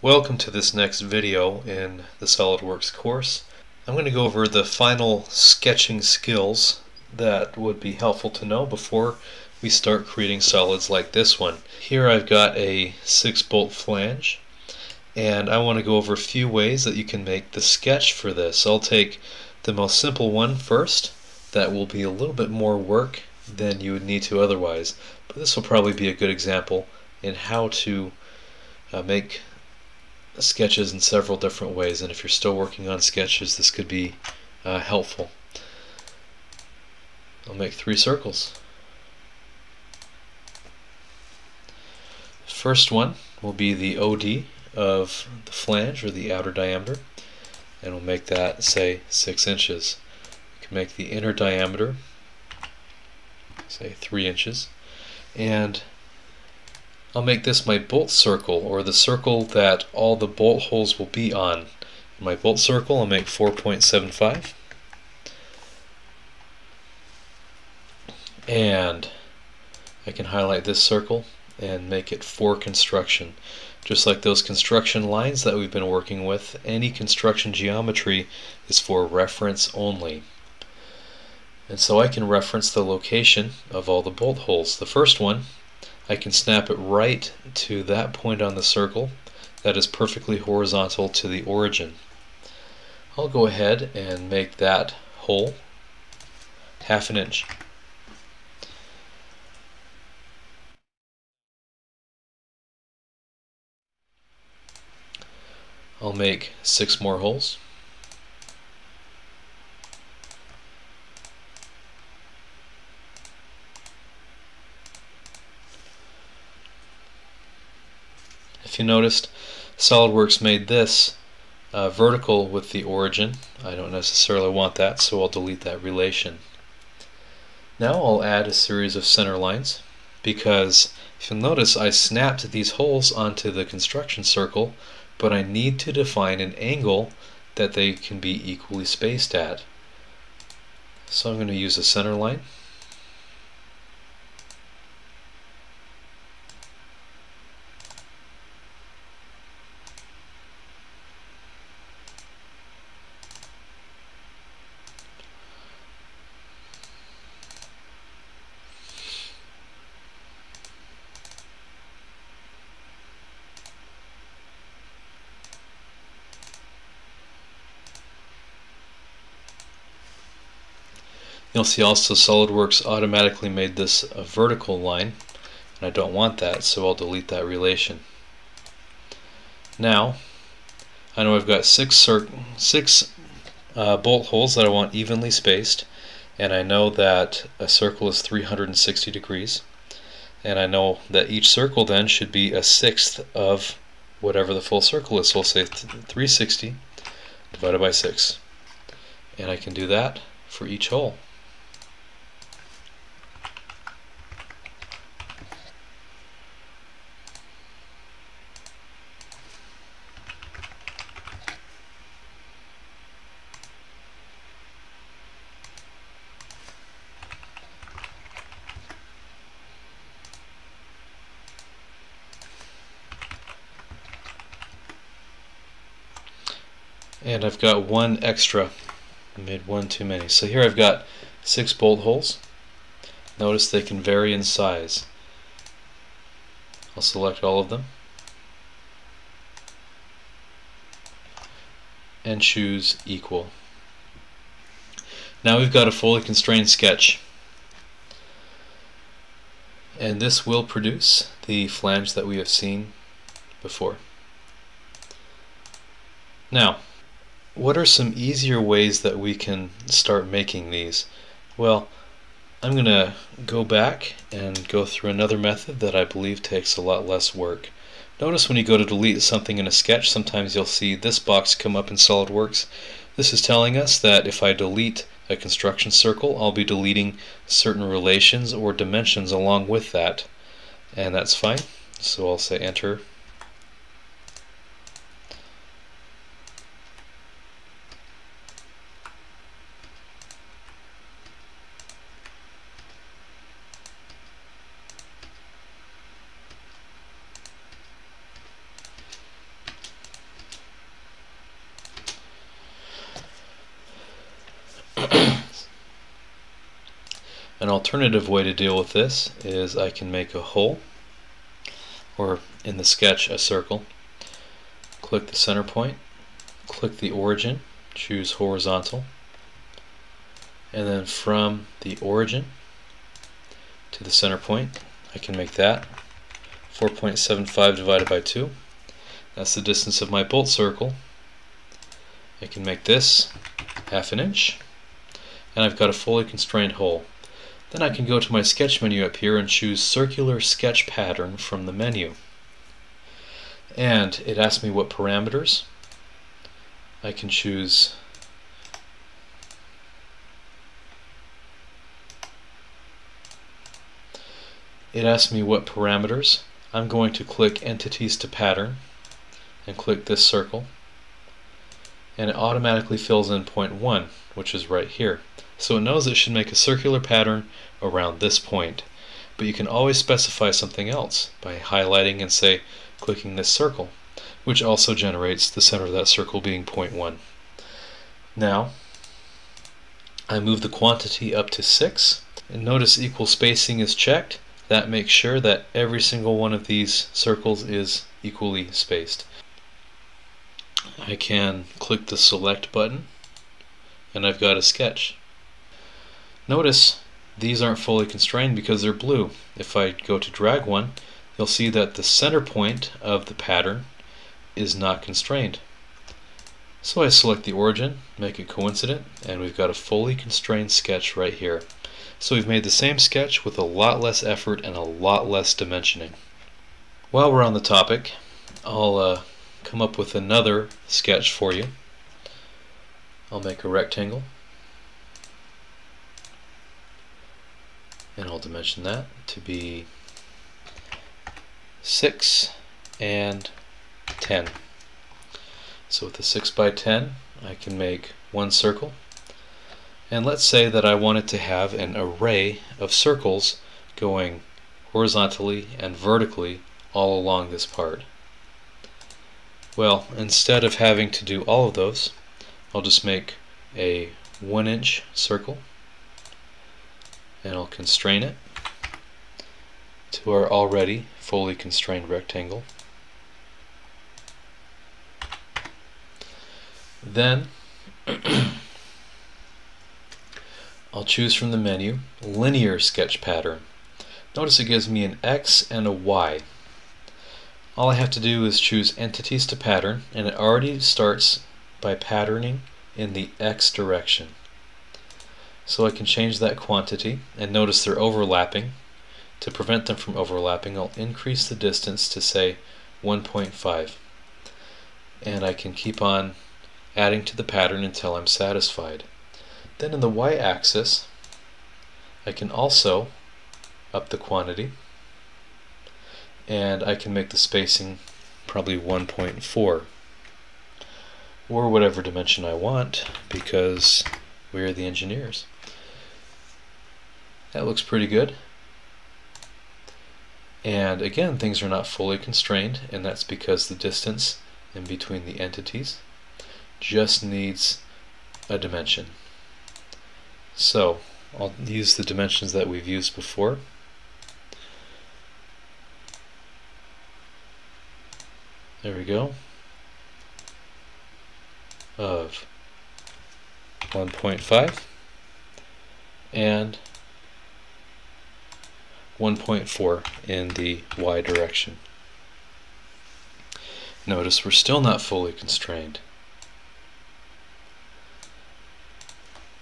Welcome to this next video in the SolidWorks course. I'm going to go over the final sketching skills that would be helpful to know before we start creating solids like this one. Here I've got a 6-bolt flange, and I want to go over a few ways that you can make the sketch for this. I'll take the most simple one first. That will be a little bit more work than you would need to otherwise, but this will probably be a good example in how to make sketches in several different ways, and if you're still working on sketches, this could be helpful. I'll make 3 circles. First one will be the OD of the flange, or the outer diameter, and we'll make that, say, 6 inches. We can make the inner diameter, say, 3 inches, and I'll make this my bolt circle, or the circle that all the bolt holes will be on. My bolt circle I'll make 4.75, and I can highlight this circle and make it for construction. Just like those construction lines that we've been working with, any construction geometry is for reference only. And so I can reference the location of all the bolt holes. The first one, I can snap it right to that point on the circle that is perfectly horizontal to the origin. I'll go ahead and make that hole 1/2 inch. I'll make 6 more holes. If you noticed, SolidWorks made this vertical with the origin. I don't necessarily want that, so I'll delete that relation. Now I'll add a series of center lines, because if you'll notice, I snapped these holes onto the construction circle, but I need to define an angle that they can be equally spaced at. So I'm going to use a center line. You'll see also SolidWorks automatically made this a vertical line, and I don't want that, so I'll delete that relation. Now, I know I've got 6 bolt holes that I want evenly spaced, and I know that a circle is 360 degrees, and I know that each circle then should be a sixth of whatever the full circle is, so I'll say 360 divided by 6, and I can do that for each hole. And I've got one extra. I made one too many. So here I've got 6 bolt holes. Notice they can vary in size. I'll select all of them and choose equal. Now we've got a fully constrained sketch, and this will produce the flange that we have seen before. Now, what are some easier ways that we can start making these? Well, I'm going to go back and go through another method that I believe takes a lot less work. Notice when you go to delete something in a sketch, sometimes you'll see this box come up in SolidWorks. This is telling us that if I delete a construction circle, I'll be deleting certain relations or dimensions along with that, and that's fine. So I'll say enter. An alternative way to deal with this is I can make a hole, or in the sketch a circle. Click the center point, click the origin, choose horizontal, and then from the origin to the center point I can make that 4.75 divided by 2. That's the distance of my bolt circle. I can make this 1/2 inch, and I've got a fully constrained hole. Then I can go to my sketch menu up here and choose circular sketch pattern from the menu. And it asks me what parameters. I can choose I'm going to click Entities to Pattern and click this circle, and it automatically fills in point 1, which is right here. So it knows it should make a circular pattern around this point. But you can always specify something else by highlighting and say clicking this circle, which also generates the center of that circle being point 1. Now I move the quantity up to 6, and notice equal spacing is checked. That makes sure that every single one of these circles is equally spaced. I can click the select button and I've got a sketch. Notice these aren't fully constrained because they're blue. If I go to drag one, you'll see that the center point of the pattern is not constrained. So I select the origin, make it coincident, and we've got a fully constrained sketch right here. So we've made the same sketch with a lot less effort and a lot less dimensioning. While we're on the topic, I'll come up with another sketch for you. I'll make a rectangle, and I'll dimension that to be 6 and 10. So with a 6 by 10 I can make one circle, and let's say that I wanted to have an array of circles going horizontally and vertically all along this part. Well, instead of having to do all of those, I'll just make a 1-inch circle, and I'll constrain it to our already fully constrained rectangle. Then I'll choose from the menu linear sketch pattern. Notice it gives me an X and a Y. All I have to do is choose Entities to Pattern, and it already starts by patterning in the X direction. So I can change that quantity, and notice they're overlapping. To prevent them from overlapping, I'll increase the distance to say 1.5, and I can keep on adding to the pattern until I'm satisfied. Then in the y-axis I can also up the quantity, and I can make the spacing probably 1.4 or whatever dimension I want, because we're the engineers. That looks pretty good. And again, things are not fully constrained, and that's because the distance in between the entities just needs a dimension. So I'll use the dimensions that we've used before. There we go. Of 1.5 and 1.4 in the y direction. Notice we're still not fully constrained.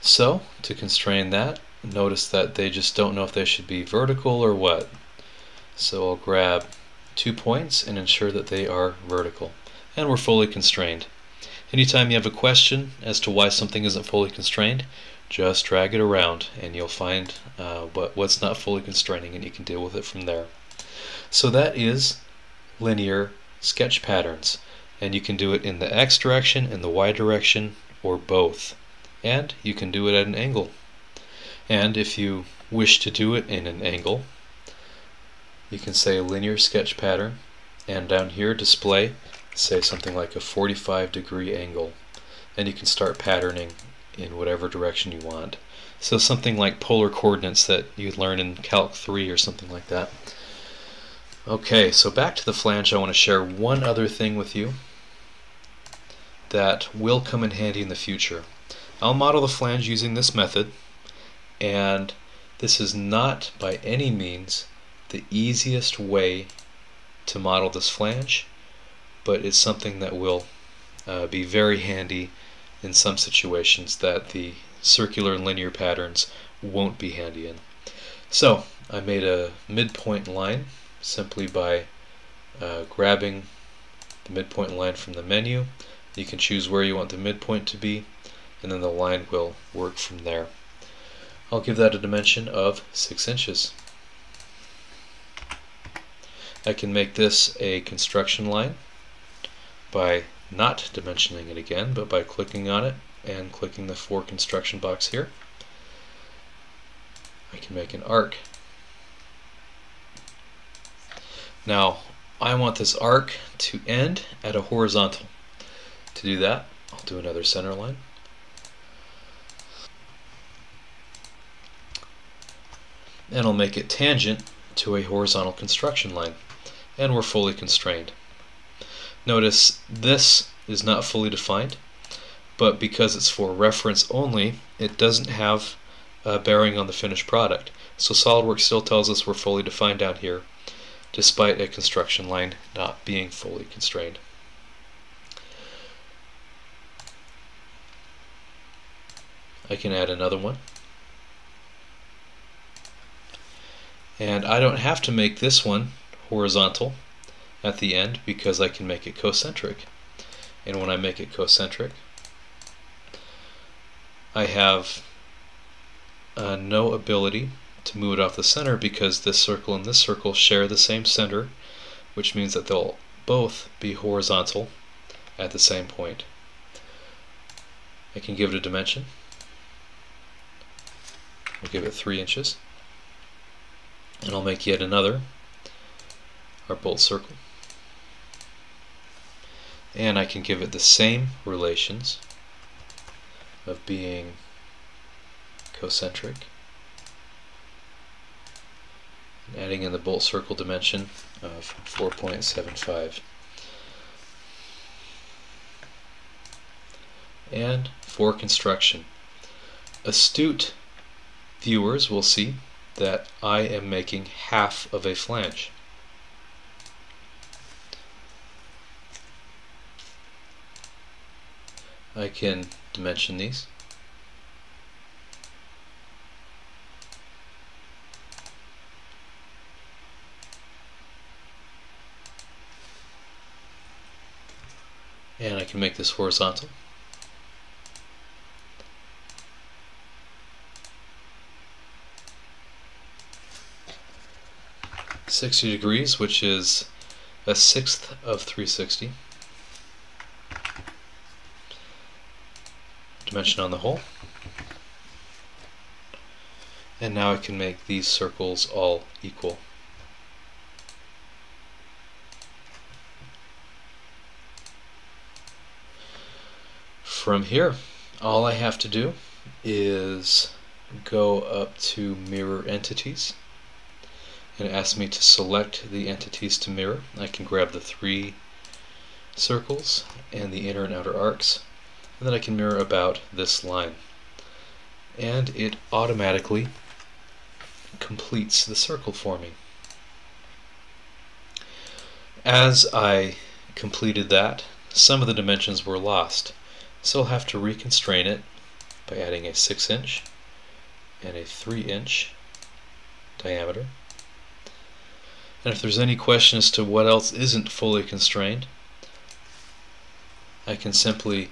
So, to constrain that, notice that they just don't know if they should be vertical or what. So I'll grab 2 points and ensure that they are vertical. And we're fully constrained. Anytime you have a question as to why something isn't fully constrained, just drag it around and you'll find what's not fully constraining, and you can deal with it from there. So that is linear sketch patterns, and you can do it in the X direction, in the Y direction, or both. And you can do it at an angle. And if you wish to do it in an angle, you can say linear sketch pattern, and down here display, say something like a 45-degree angle, and you can start patterning in whatever direction you want. So something like polar coordinates that you'd learn in Calc 3 or something like that. Okay, so back to the flange. I want to share one other thing with you that will come in handy in the future. I'll model the flange using this method, and this is not by any means the easiest way to model this flange, but it's something that will be very handy in some situations that the circular and linear patterns won't be handy in. So I made a midpoint line simply by grabbing the midpoint line from the menu. You can choose where you want the midpoint to be, and then the line will work from there. I'll give that a dimension of 6 inches. I can make this a construction line by not dimensioning it again, but by clicking on it and clicking the for construction box here. I can make an arc. Now I want this arc to end at a horizontal. To do that, I'll do another center line. And I'll make it tangent to a horizontal construction line. And we're fully constrained. Notice this is not fully defined, but because it's for reference only, it doesn't have a bearing on the finished product. So SolidWorks still tells us we're fully defined down here, despite a construction line not being fully constrained. I can add another one. And I don't have to make this one horizontal at the end because I can make it concentric. And when I make it concentric, I have no ability to move it off the center because this circle and this circle share the same center, which means that they'll both be horizontal at the same point. I can give it a dimension. I'll give it 3 inches. And I'll make yet another, our bolt circle. And I can give it the same relations of being concentric, and adding in the bolt circle dimension of 4.75. And for construction, astute viewers will see that I am making half of a flange. I can dimension these. And I can make this horizontal. (60°), which is a 1/6 of 360. Dimension on the whole. And now I can make these circles all equal. From here, all I have to do is go up to mirror entities, and it asks me to select the entities to mirror. I can grab the 3 circles and the inner and outer arcs, and then I can mirror about this line. And it automatically completes the circle for me. As I completed that, some of the dimensions were lost, so I'll have to reconstrain it by adding a 6-inch and a 3-inch diameter. And if there's any question as to what else isn't fully constrained, I can simply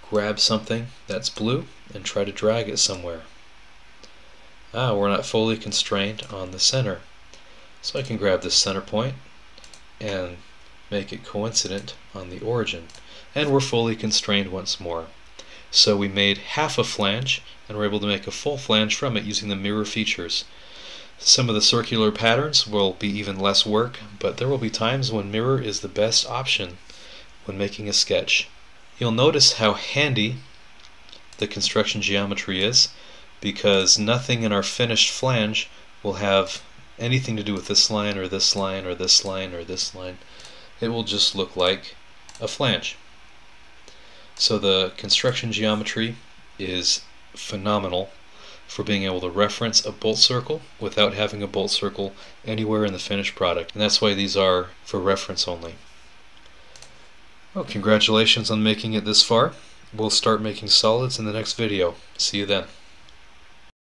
grab something that's blue and try to drag it somewhere. We're not fully constrained on the center, so I can grab this center point and make it coincident on the origin, and we're fully constrained once more. So we made half a flange and we're able to make a full flange from it using the mirror features. Some of the circular patterns will be even less work, but there will be times when mirror is the best option when making a sketch. You'll notice how handy the construction geometry is because nothing in our finished flange will have anything to do with this line or this line or this line or this line. It will just look like a flange. So the construction geometry is phenomenal for being able to reference a bolt circle without having a bolt circle anywhere in the finished product. And that's why these are for reference only. Well, congratulations on making it this far. We'll start making solids in the next video. See you then.